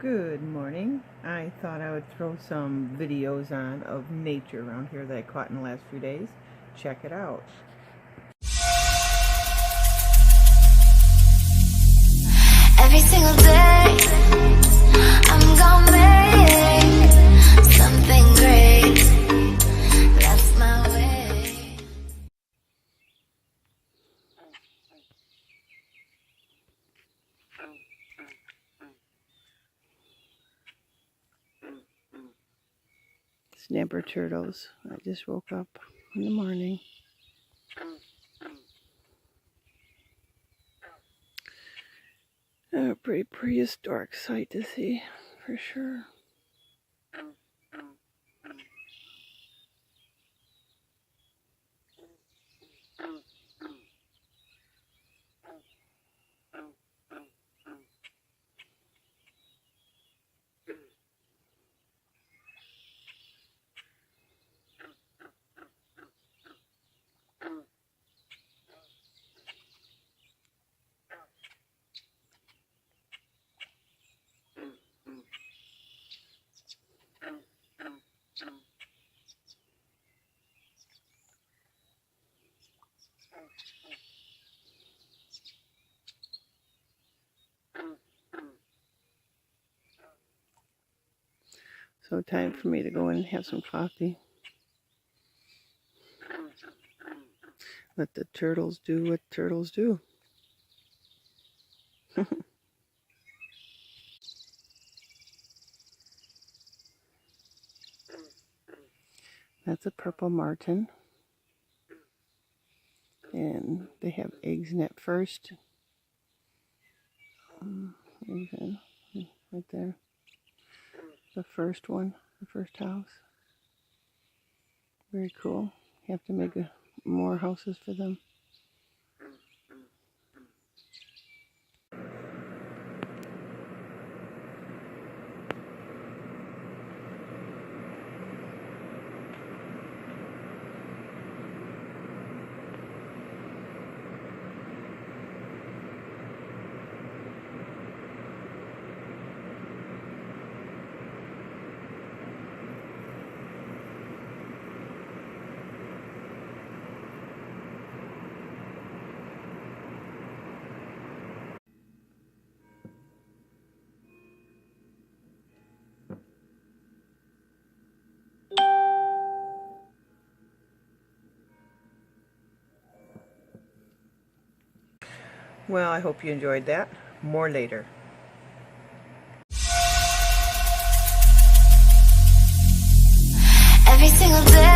Good morning. I thought I would throw some videos on of nature around here that I caught in the last few days. Check it out. Every single day I'm gonna make something great. That's my way. Snapper turtles. I just woke up in the morning. A pretty prehistoric sight to see, for sure. So time for me to go in and have some coffee. Let the turtles do what turtles do. That's a purple martin. And they have eggs in it first. Right there. The first one, the first house. Very cool. You have to make more houses for them. Well, I hope you enjoyed that. More later. Every single day